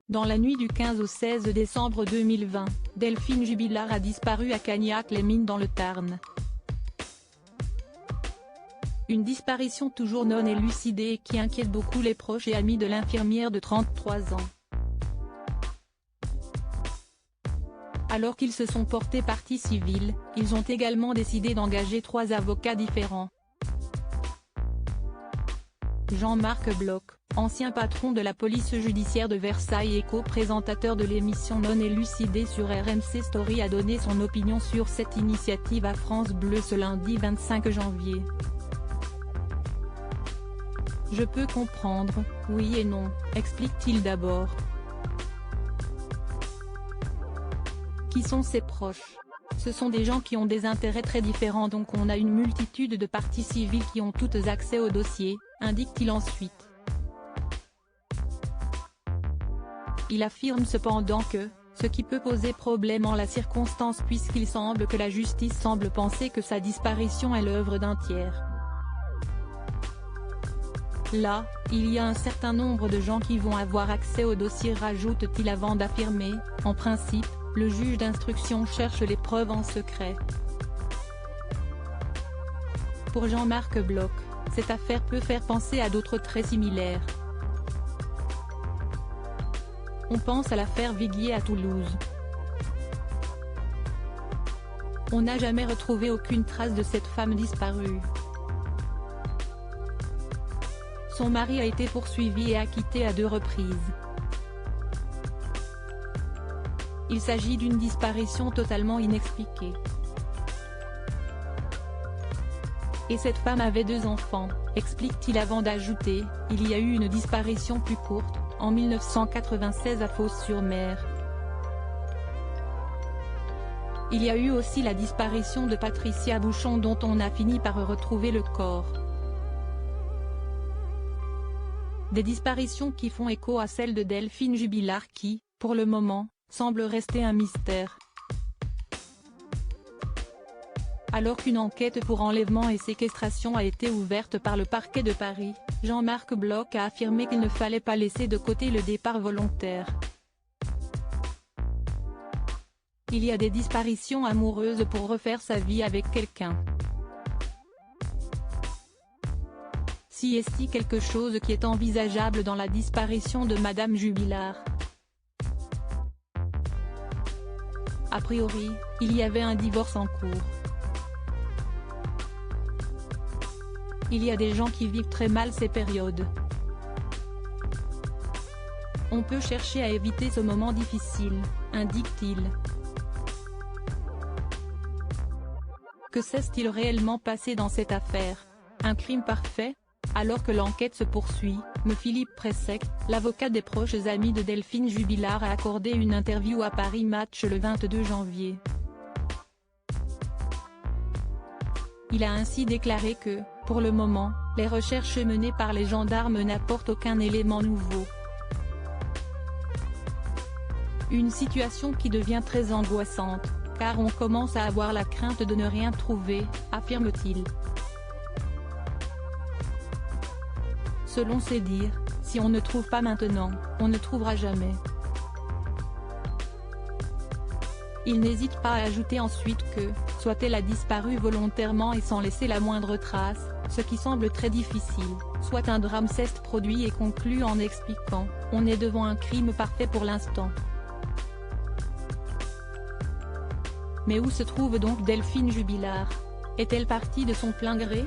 Dans la nuit du 15 au 16 décembre 2020, Delphine Jubilard a disparu à Cagnac-les-Mines dans le Tarn. Une disparition toujours non élucidée et qui inquiète beaucoup les proches et amis de l'infirmière de 33 ans. Alors qu'ils se sont portés partie civile, ils ont également décidé d'engager 3 avocats différents. Jean-Marc Bloch, ancien patron de la police judiciaire de Versailles et co-présentateur de l'émission Non élucidée sur RMC Story, a donné son opinion sur cette initiative à France Bleu ce lundi 25 janvier. Je peux comprendre, oui et non, explique-t-il d'abord. Qui sont ses proches? Ce sont des gens qui ont des intérêts très différents, donc on a une multitude de parties civiles qui ont toutes accès au dossier, indique-t-il ensuite. Il affirme cependant que, ce qui peut poser problème en la circonstance puisqu'il semble que la justice semble penser que sa disparition est l'œuvre d'un tiers. Là, il y a un certain nombre de gens qui vont avoir accès au dossier, rajoute-t-il avant d'affirmer, en principe, le juge d'instruction cherche les preuves en secret. Pour Jean-Marc Bloch, cette affaire peut faire penser à d'autres très similaires. On pense à l'affaire Viguier à Toulouse. On n'a jamais retrouvé aucune trace de cette femme disparue. Son mari a été poursuivi et acquitté à 2 reprises. Il s'agit d'une disparition totalement inexpliquée. Et cette femme avait 2 enfants, explique-t-il avant d'ajouter, il y a eu une disparition plus courte, en 1996 à Fos-sur-Mer. Il y a eu aussi la disparition de Patricia Bouchon dont on a fini par retrouver le corps. Des disparitions qui font écho à celle de Delphine Jubilard qui, pour le moment, semble rester un mystère. Alors qu'une enquête pour enlèvement et séquestration a été ouverte par le parquet de Paris, Jean-Marc Bloch a affirmé qu'il ne fallait pas laisser de côté le départ volontaire. Il y a des disparitions amoureuses pour refaire sa vie avec quelqu'un. Si est-il quelque chose qui est envisageable dans la disparition de Madame Jubilard? A priori, il y avait un divorce en cours. Il y a des gens qui vivent très mal ces périodes. On peut chercher à éviter ce moment difficile, indique-t-il. Que s'est-il réellement passé dans cette affaire? Un crime parfait? Alors que l'enquête se poursuit, Philippe Pressec, l'avocat des proches amis de Delphine Jubilard, a accordé une interview à Paris Match le 22 janvier. Il a ainsi déclaré que, pour le moment, les recherches menées par les gendarmes n'apportent aucun élément nouveau. Une situation qui devient très angoissante, car on commence à avoir la crainte de ne rien trouver, affirme-t-il. Selon ses dires, si on ne trouve pas maintenant, on ne trouvera jamais. Il n'hésite pas à ajouter ensuite que, soit elle a disparu volontairement et sans laisser la moindre trace, ce qui semble très difficile, soit un drame s'est produit et conclut en expliquant, on est devant un crime parfait pour l'instant. Mais où se trouve donc Delphine Jubilard? Est-elle partie de son plein gré?